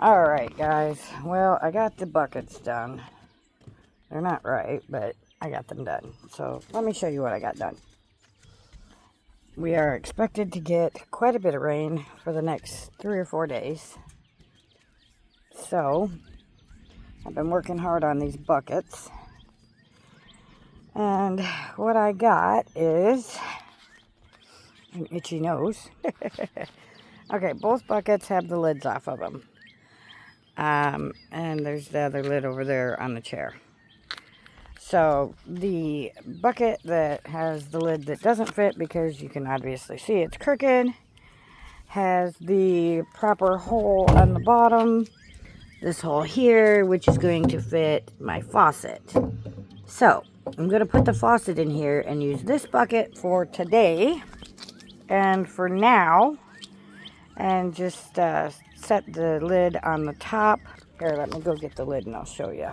Alright guys, well I got the buckets done. They're not right, but I got them done. So let me show you what I got done. We are expected to get quite a bit of rain for the next 3 or 4 days. So I've been working hard on these buckets. And what I got is an itchy nose. Okay, both buckets have the lids off of them. And there's the other lid over there on the chair. So the bucket that has the lid that doesn't fit, because you can obviously see it's crooked, has the proper hole on the bottom. This hole here, which is going to fit my faucet. So I'm going to put the faucet in here and use this bucket for today and for now, and just set the lid on the top. Here, let me go get the lid and I'll show you.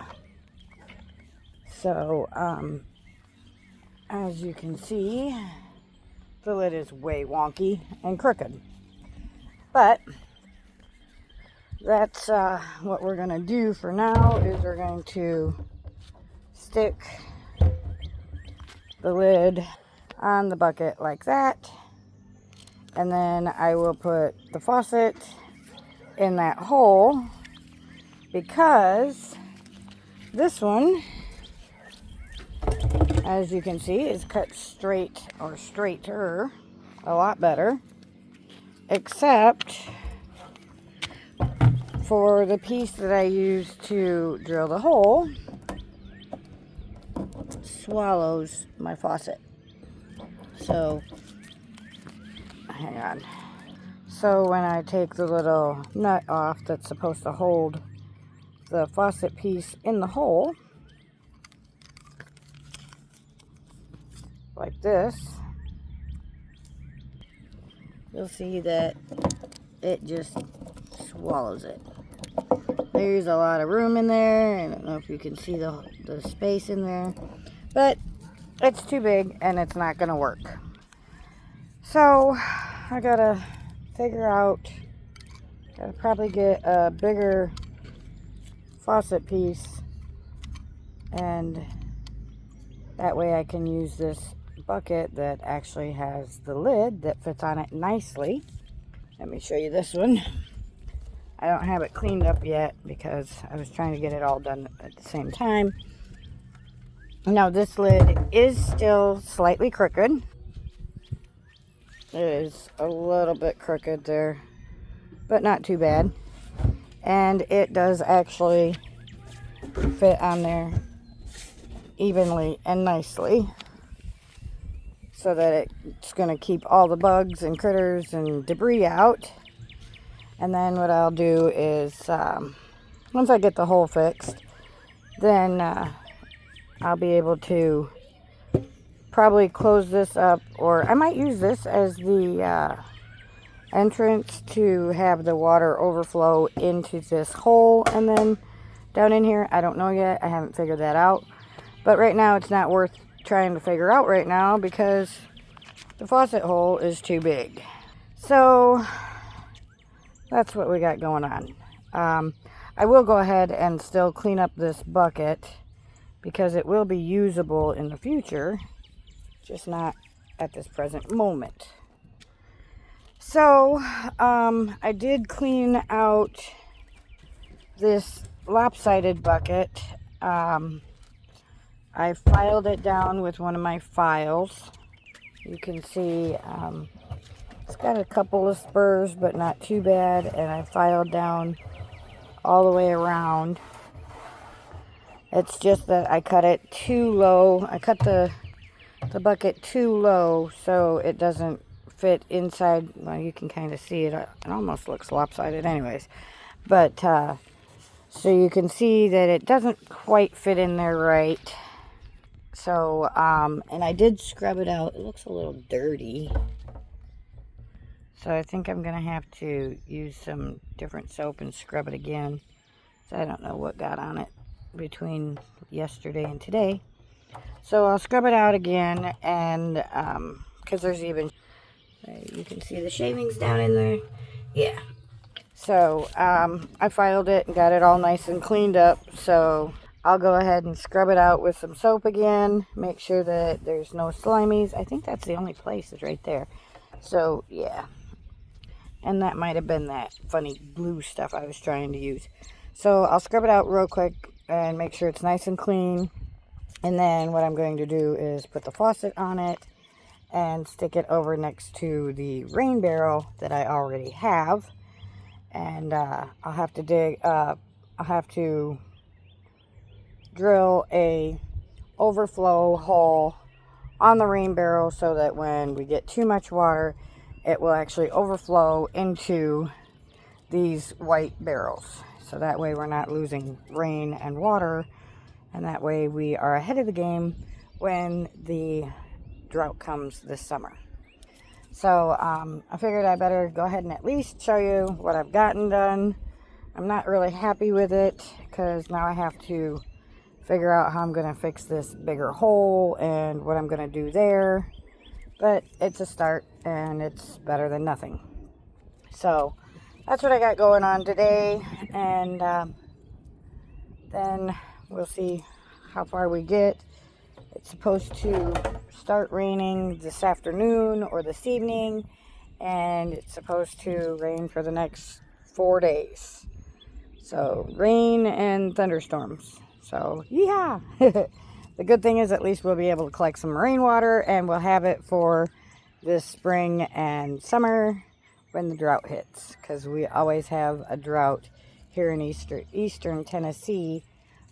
So, as you can see, the lid is way wonky and crooked. But that's what we're going to do for now, is we're going to stick the lid on the bucket like that. And then I will put the faucet in that hole, because this one, as you can see, is cut straight, or straighter, a lot better, except for the piece that I use to drill the hole swallows my faucet. So, hang on. So when I take the little nut off that's supposed to hold the faucet piece in the hole, like this, you'll see that it just swallows it. There's a lot of room in there. I don't know if you can see the space in there, but it's too big and it's not going to work. So I gotta figure out, gotta probably get a bigger faucet piece, and that way I can use this bucket that actually has the lid that fits on it nicely. Let me show you this one. I don't have it cleaned up yet because I was trying to get it all done at the same time. Now this lid is still slightly crooked. It is a little bit crooked there, but not too bad. And it does actually fit on there evenly and nicely, so that it's going to keep all the bugs and critters and debris out. And then what I'll do is, once I get the hole fixed, then I'll be able to probably close this up, or I might use this as the entrance to have the water overflow into this hole and then down in here. I don't know yet. I haven't figured that out. But right now it's not worth trying to figure out right now, because the faucet hole is too big. So that's what we got going on. I will go ahead and still clean up this bucket, because it will be usable in the future, just not at this present moment. So I did clean out this lopsided bucket. I filed it down with one of my files. You can see it's got a couple of spurs, but not too bad. And I filed down all the way around. It's just that I cut it too low. I cut the bucket too low, so it doesn't fit inside. Well, you can kind of see it. It almost looks lopsided anyways. But so you can see that it doesn't quite fit in there right. So, and I did scrub it out. It looks a little dirty. So I think I'm going to have to use some different soap and scrub it again. So I don't know what got on it between yesterday and today. So I'll scrub it out again, and because there's even, you can see the shavings down in there. Yeah. So I filed it and got it all nice and cleaned up. So I'll go ahead and scrub it out with some soap again. Make sure that there's no slimies. I think that's the only place is right there. So yeah. And that might have been that funny blue stuff I was trying to use. So I'll scrub it out real quick and make sure it's nice and clean. And then what I'm going to do is put the faucet on it and stick it over next to the rain barrel that I already have. And I'll have to drill a overflow hole on the rain barrel so that when we get too much water, it will actually overflow into these white barrels. So that way we're not losing rain and water, and that way we are ahead of the game when the drought comes this summer. So I figured I better go ahead and at least show you what I've gotten done. I'm not really happy with it because now I have to figure out how I'm going to fix this bigger hole and what I'm going to do there. But it's a start and it's better than nothing. So that's what I got going on today, and then we'll see how far we get. It's supposed to start raining this afternoon or this evening, and it's supposed to rain for the next 4 days. So rain and thunderstorms. So yeah. The good thing is at least we'll be able to collect some rainwater, and we'll have it for this spring and summer when the drought hits, because we always have a drought here in eastern Tennessee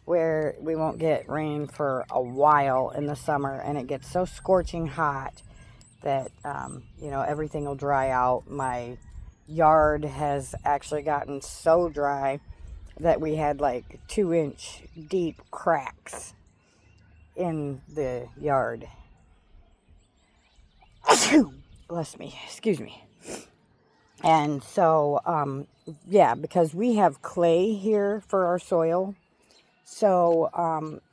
where we won't get rain for a while in the summer, and it gets so scorching hot that everything will dry out. My yard has actually gotten so dry that we had like 2-inch deep cracks in the yard. Bless me, excuse me. And so yeah, because we have clay here for our soil, so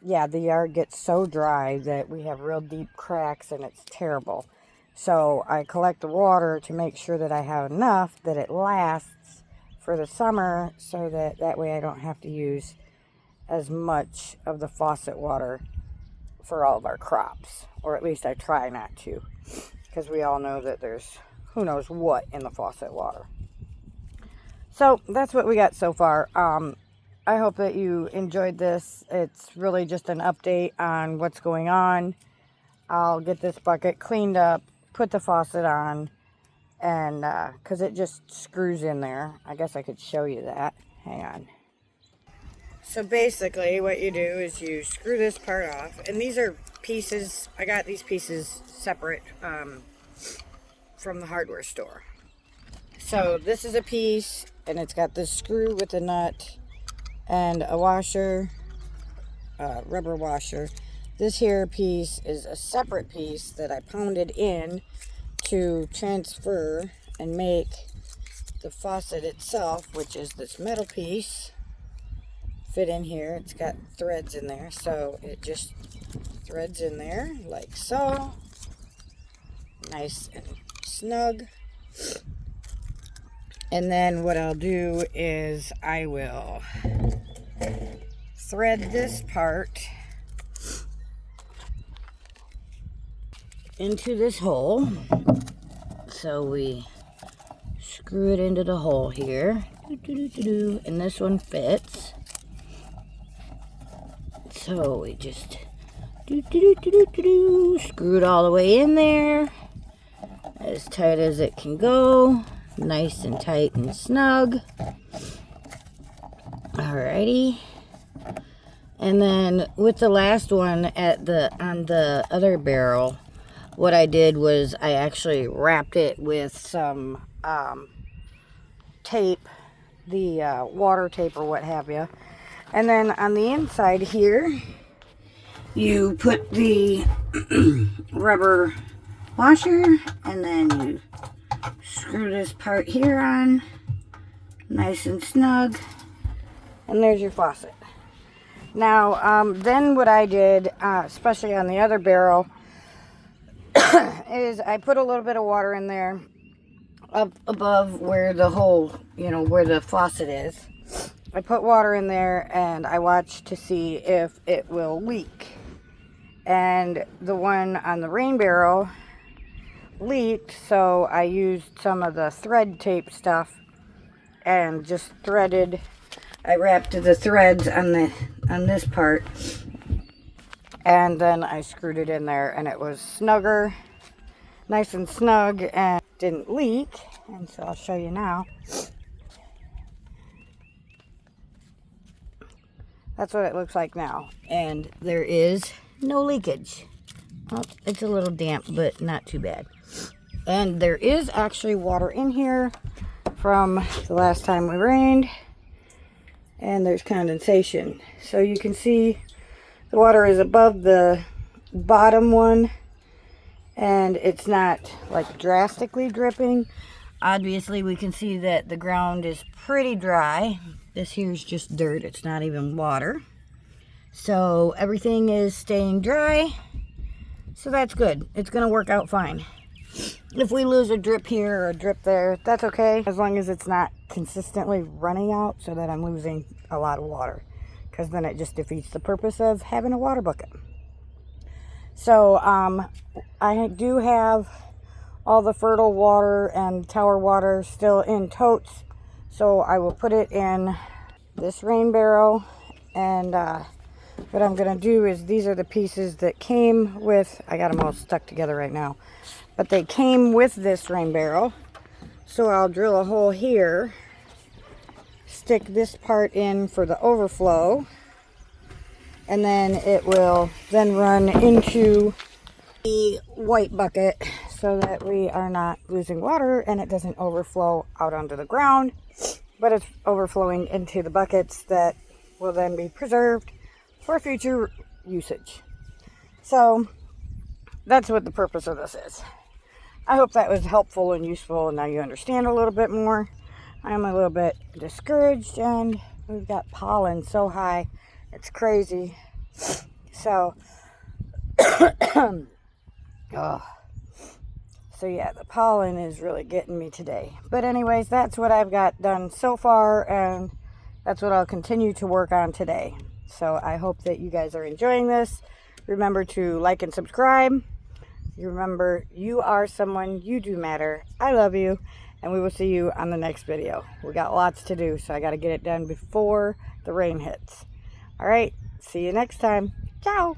yeah, the yard gets so dry that we have real deep cracks, and it's terrible. So I collect the water to make sure that I have enough that it lasts for the summer, so that way I don't have to use as much of the faucet water for all of our crops, or at least I try not to, because we all know that there's who knows what in the faucet water. So that's what we got so far. I hope that you enjoyed this. It's really just an update on what's going on. I'll get this bucket cleaned up, put the faucet on, and because it just screws in there. I guess I could show you that. Hang on. So basically what you do is you screw this part off, and these are pieces. I got these pieces separate from the hardware store. So this is a piece, and it's got this screw with a nut and a washer, rubber washer. This here piece is a separate piece that I pounded in to transfer and make the faucet itself, which is this metal piece, fit in here. It's got threads in there, so it just threads in there like so, nice and snug. And then what I'll do is I will thread this part into this hole. So we screw it into the hole here, and this one fits. So we just screw it all the way in there, as tight as it can go, nice and tight and snug. Alrighty. And then with the last one on the other barrel, what I did was I actually wrapped it with some tape, the water tape or what have you. And then on the inside here, you put the rubber washer, and then you screw this part here on, nice and snug, and there's your faucet. Now, then what I did, especially on the other barrel, is I put a little bit of water in there, up above where the hole, where the faucet is. I put water in there and I watch to see if it will leak. And the one on the rain barrel leaked, so I used some of the thread tape stuff and just threaded. I wrapped the threads on this part, and then I screwed it in there, and it was snugger, nice and snug, and didn't leak. And so I'll show you now. That's what it looks like now, and there is no leakage. Well, it's a little damp, but not too bad. And there is actually water in here from the last time we rained, and there's condensation. So you can see the water is above the bottom one, and it's not like drastically dripping. Obviously we can see that the ground is pretty dry. This here's just dirt, it's not even water. So everything is staying dry, so that's good. It's gonna work out fine. If we lose a drip here or a drip there, that's okay, as long as it's not consistently running out so that I'm losing a lot of water, because then it just defeats the purpose of having a water bucket. So I do have all the fertile water and tower water still in totes, so I will put it in this rain barrel. And what I'm gonna do is, these are the pieces that came with, I got them all stuck together right now, but they came with this rain barrel. So I'll drill a hole here, stick this part in for the overflow, and then it will then run into the white bucket so that we are not losing water and it doesn't overflow out onto the ground, but it's overflowing into the buckets that will then be preserved for future usage. So that's what the purpose of this is. I hope that was helpful and useful, and now you understand a little bit more. I'm a little bit discouraged, and we've got pollen so high, it's crazy. So so yeah, the pollen is really getting me today. But anyways, that's what I've got done so far, and that's what I'll continue to work on today. So I hope that you guys are enjoying this. Remember to like and subscribe. Remember, you are someone, you do matter. I love you, and we will see you on the next video. We got lots to do, so I got to get it done before the rain hits. All right, see you next time. Ciao.